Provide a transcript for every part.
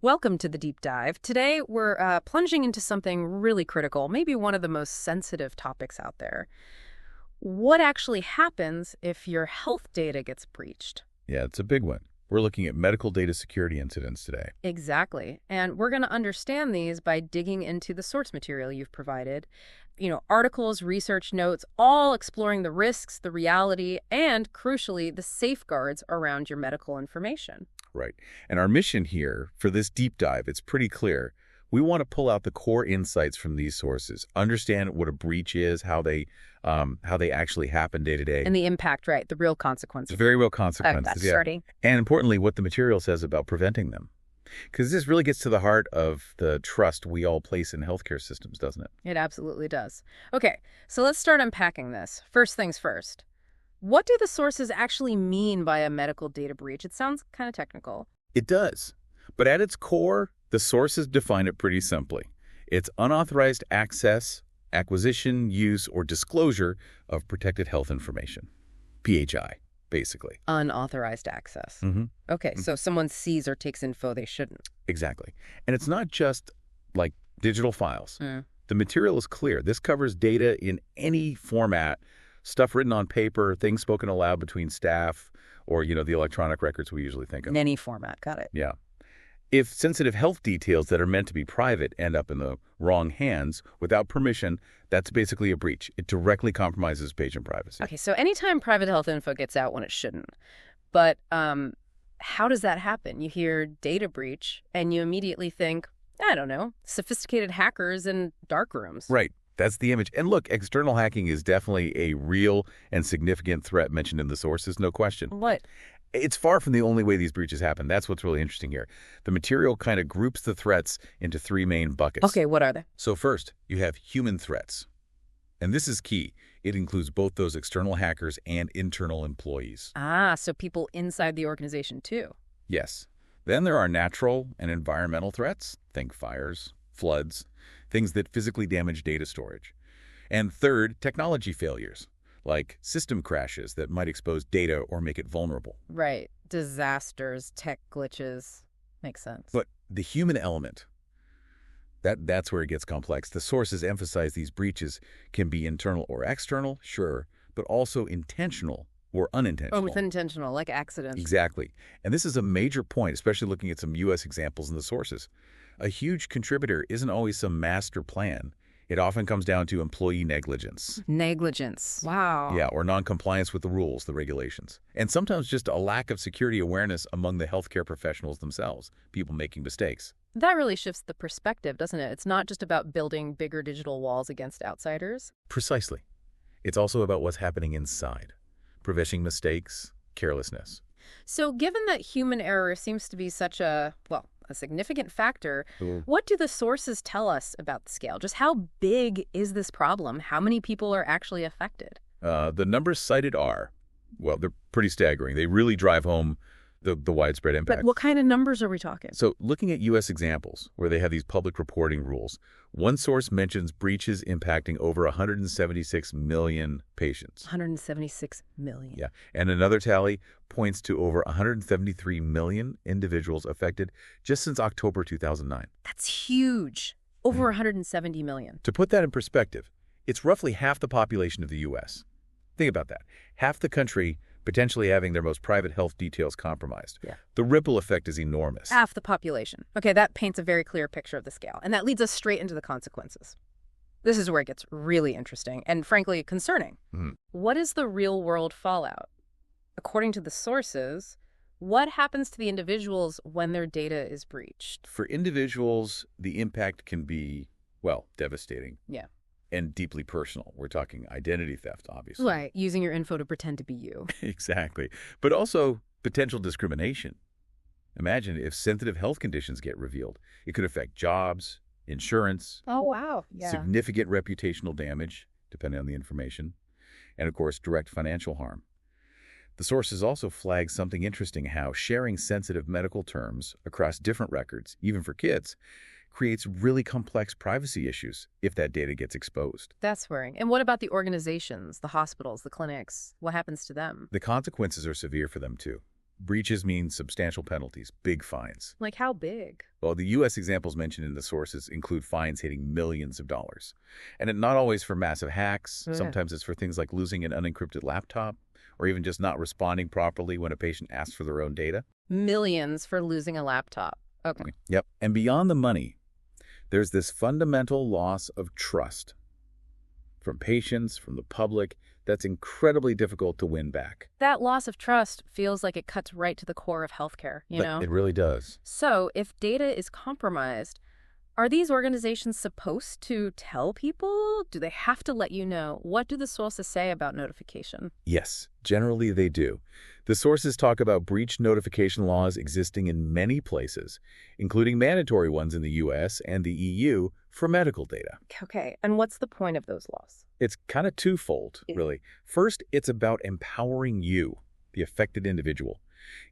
Welcome to the deep dive. Today, we're plunging into something really critical, maybe one of the most sensitive topics out there. What actually happens if your health data gets breached? Yeah, it's a big one. We're looking at medical data security incidents today. Exactly. And we're going to understand these by digging into the source material you've provided. Articles, research notes, all exploring the risks, the reality, and crucially, the safeguards around your medical information. Right. And our mission here for this deep dive, it's pretty clear. We want to pull out the core insights from these sources, understand what a breach is, how they actually happen day to day. And the impact, right? The real The consequences. very real consequences. That's yeah. starting. And importantly, what the material says about preventing them. Because this really gets to the heart of the trust we all place in healthcare systems, doesn't it? It absolutely does. Okay, so let's start unpacking this. First things first. What do the sources actually mean by a medical data breach? It sounds kind of technical. It does. But at its core, the sources define it pretty simply. It's unauthorized access, acquisition, use, or disclosure of protected health information. PHI, basically. Unauthorized access. Mm-hmm. Okay, so someone sees or takes info they shouldn't. Exactly. And it's not just like digital files. Mm. The material is clear. This covers data in any format, stuff written on paper, things spoken aloud between staff, or, the electronic records we usually think of. In any format, got it. Yeah. If sensitive health details that are meant to be private end up in the wrong hands without permission, that's basically a breach. It directly compromises patient privacy. Okay, so anytime private health info gets out when it shouldn't. But how does that happen? You hear data breach and you immediately think, I don't know, sophisticated hackers in dark rooms. Right. That's the image. And look, external hacking is definitely a real and significant threat mentioned in the sources, no question. What? It's far from the only way these breaches happen. That's what's really interesting here. The material kind of groups the threats into three main buckets. Okay, what are they? So first, you have human threats. And this is key. It includes both those external hackers and internal employees. Ah, so people inside the organization too. Yes. Then there are natural and environmental threats. Think fires, floods, things that physically damage data storage. And third, technology failures, like system crashes that might expose data or make it vulnerable. Right. Disasters, tech glitches. Makes sense. But the human element, that's where it gets complex. The sources emphasize these breaches can be internal or external, sure, but also intentional or unintentional. Oh, with intentional, like accidents. Exactly. And this is a major point, especially looking at some U.S. examples in the sources. A huge contributor isn't always some master plan. It often comes down to employee negligence. Negligence. Wow. Yeah, or noncompliance with the rules, the regulations. And sometimes just a lack of security awareness among the healthcare professionals themselves, people making mistakes. That really shifts the perspective, doesn't it? It's not just about building bigger digital walls against outsiders. Precisely. It's also about what's happening inside, preventing mistakes, carelessness. So given that human error seems to be such a significant factor, what do the sources tell us about the scale? Just how big is this problem? How many people are actually affected? The numbers cited are, they're pretty staggering. They really drive home the widespread impact. But what kind of numbers are we talking? So looking at U.S. examples where they have these public reporting rules, one source mentions breaches impacting over 176 million patients. 176 million. Yeah. And another tally points to over 173 million individuals affected just since October 2009. That's huge. Over 170 million. To put that in perspective, it's roughly half the population of the U.S. Think about that. Half the country potentially having their most private health details compromised. Yeah. The ripple effect is enormous. Half the population. Okay, that paints a very clear picture of the scale. And that leads us straight into the consequences. This is where it gets really interesting and, frankly, concerning. Mm-hmm. What is the real-world fallout? According to the sources, what happens to the individuals when their data is breached? For individuals, the impact can be, devastating. Yeah. And deeply personal. We're talking identity theft, obviously. Right, using your info to pretend to be you. Exactly. But also potential discrimination. Imagine if sensitive health conditions get revealed. It could affect jobs, insurance. Oh, wow. Yeah. Significant reputational damage, depending on the information. And, of course, direct financial harm. The sources also flag something interesting, how sharing sensitive medical terms across different records, even for kids, creates really complex privacy issues if that data gets exposed. That's worrying. And what about the organizations, the hospitals, the clinics? What happens to them? The consequences are severe for them, too. Breaches mean substantial penalties, big fines. Like how big? Well, the U.S. examples mentioned in the sources include fines hitting millions of dollars. And not always for massive hacks. Yeah. Sometimes it's for things like losing an unencrypted laptop or even just not responding properly when a patient asks for their own data. Millions for losing a laptop. Okay. Yep. And beyond the money, there's this fundamental loss of trust from patients, from the public, that's incredibly difficult to win back. That loss of trust feels like it cuts right to the core of healthcare, you know? It really does. So if data is compromised, are these organizations supposed to tell people? Do they have to let you know? What do the sources say about notification? Yes, generally they do. The sources talk about breach notification laws existing in many places, including mandatory ones in the U.S. and the EU for medical data. Okay, and what's the point of those laws? It's kind of twofold, really. First, it's about empowering you, the affected individual,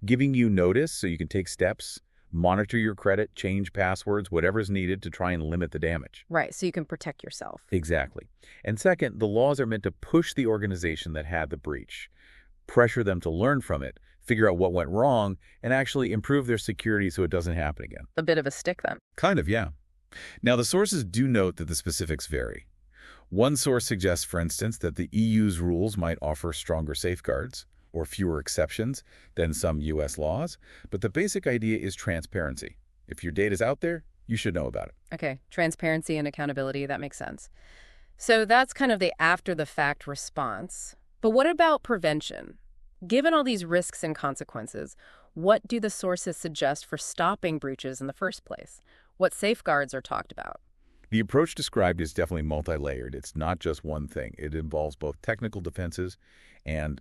giving you notice so you can take steps, monitor your credit, change passwords, whatever's needed to try and limit the damage. Right, so you can protect yourself. Exactly. And second, the laws are meant to push the organization that had the breach, pressure them to learn from it, figure out what went wrong, and actually improve their security so it doesn't happen again. A bit of a stick, then. Kind of, yeah. Now, the sources do note that the specifics vary. One source suggests, for instance, that the EU's rules might offer stronger safeguards or fewer exceptions than some U.S. laws, but the basic idea is transparency. If your data's out there, you should know about it. Okay, transparency and accountability, that makes sense. So that's kind of the after-the-fact response. But what about prevention? Given all these risks and consequences, what do the sources suggest for stopping breaches in the first place? What safeguards are talked about? The approach described is definitely multi-layered. It's not just one thing. It involves both technical defenses and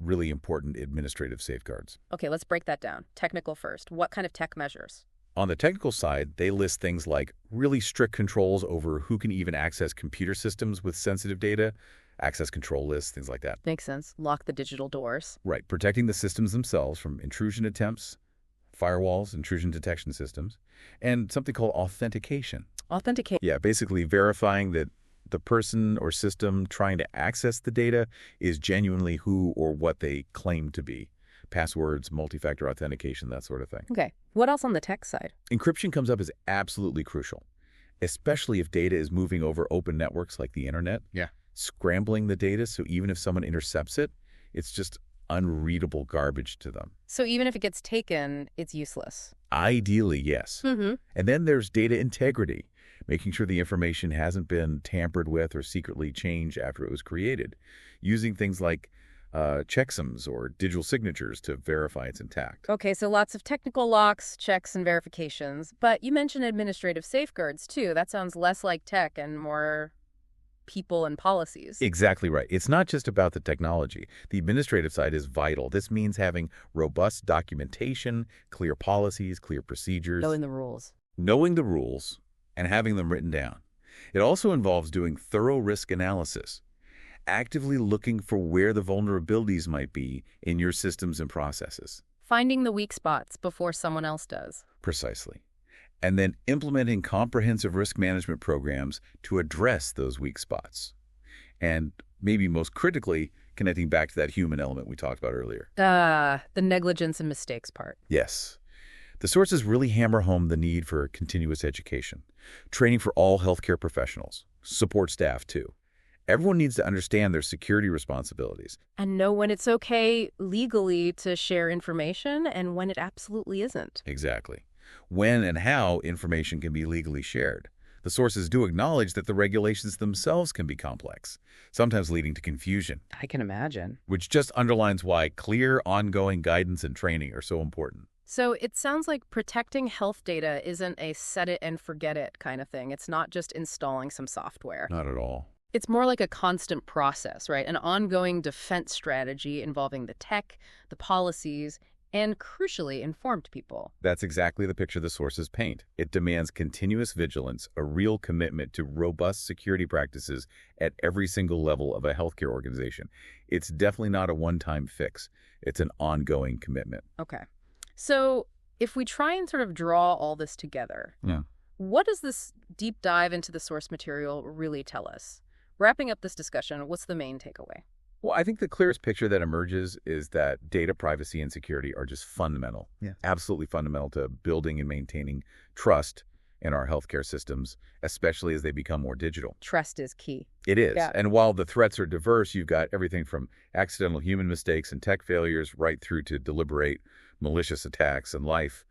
really important administrative safeguards. Okay, let's break that down. Technical first. What kind of tech measures? On the technical side, they list things like really strict controls over who can even access computer systems with sensitive data, access control lists, things like that. Makes sense. Lock the digital doors. Right, protecting the systems themselves from intrusion attempts, firewalls, intrusion detection systems, and something called authentication. Authenticate. Yeah, basically verifying that the person or system trying to access the data is genuinely who or what they claim to be. Passwords, multi-factor authentication, that sort of thing. Okay. What else on the tech side? Encryption comes up as absolutely crucial, especially if data is moving over open networks like the internet. Yeah. Scrambling the data so even if someone intercepts it, it's just unreadable garbage to them. So even if it gets taken, it's useless? Ideally, yes. Mm-hmm. And then there's data integrity, making sure the information hasn't been tampered with or secretly changed after it was created, using things like checksums or digital signatures to verify it's intact. Okay, so lots of technical locks, checks, and verifications. But you mentioned administrative safeguards, too. That sounds less like tech and more people and policies. Exactly right. It's not just about the technology. The administrative side is vital. This means having robust documentation, clear policies, clear procedures. Knowing the rules. Knowing the rules and having them written down. It also involves doing thorough risk analysis, actively looking for where the vulnerabilities might be in your systems and processes. Finding the weak spots before someone else does. Precisely. And then implementing comprehensive risk management programs to address those weak spots. And maybe most critically, connecting back to that human element we talked about earlier. The negligence and mistakes part. Yes. The sources really hammer home the need for continuous education, training for all healthcare professionals, support staff too. Everyone needs to understand their security responsibilities. And know when it's okay legally to share information and when it absolutely isn't. Exactly. When and how information can be legally shared. The sources do acknowledge that the regulations themselves can be complex, sometimes leading to confusion. I can imagine. Which just underlines why clear, ongoing guidance and training are so important. So it sounds like protecting health data isn't a set it and forget it kind of thing. It's not just installing some software. Not at all. It's more like a constant process, right? An ongoing defense strategy involving the tech, the policies, and crucially, informed people. That's exactly the picture the sources paint. It demands continuous vigilance, a real commitment to robust security practices at every single level of a healthcare organization. It's definitely not a one-time fix. It's an ongoing commitment. Okay. So if we try and sort of draw all this together, what does this deep dive into the source material really tell us? Wrapping up this discussion, what's the main takeaway? Well, I think the clearest picture that emerges is that data privacy and security are just fundamental, Yeah. absolutely fundamental to building and maintaining trust in our healthcare systems, especially as they become more digital. Trust is key. It is. Yeah. And while the threats are diverse, you've got everything from accidental human mistakes and tech failures right through to deliberate malicious attacks and life.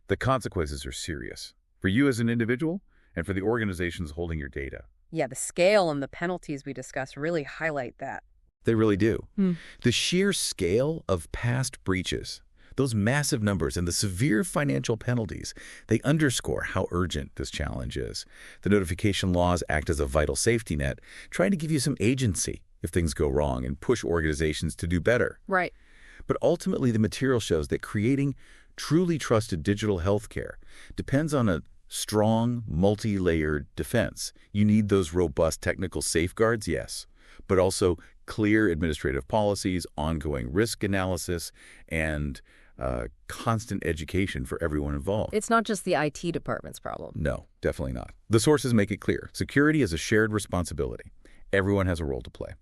The consequences are serious for you as an individual and for the organizations holding your data. Yeah, the scale and the penalties we discussed really highlight that. They really do. Hmm. The sheer scale of past breaches, those massive numbers and the severe financial penalties, they underscore how urgent this challenge is. The notification laws act as a vital safety net, trying to give you some agency if things go wrong and push organizations to do better. Right. But ultimately, the material shows that creating truly trusted digital healthcare depends on a strong, multi-layered defense. You need those robust technical safeguards, yes, but also clear administrative policies, ongoing risk analysis, and constant education for everyone involved. It's not just the IT department's problem. No, definitely not. The sources make it clear. Security is a shared responsibility. Everyone has a role to play.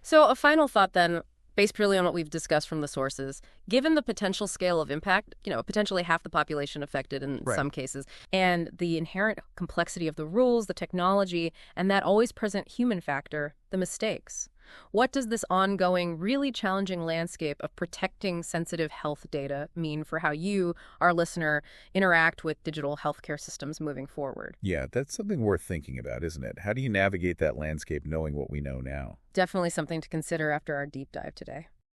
So a final thought then, based purely on what we've discussed from the sources, given the potential scale of impact, potentially half the population affected in Right. some cases, and the inherent complexity of the rules, the technology, and that always present human factor, the mistakes. What does this ongoing, really challenging landscape of protecting sensitive health data mean for how you, our listener, interact with digital healthcare systems moving forward? Yeah, that's something worth thinking about, isn't it? How do you navigate that landscape knowing what we know now? Definitely something to consider after our deep dive today.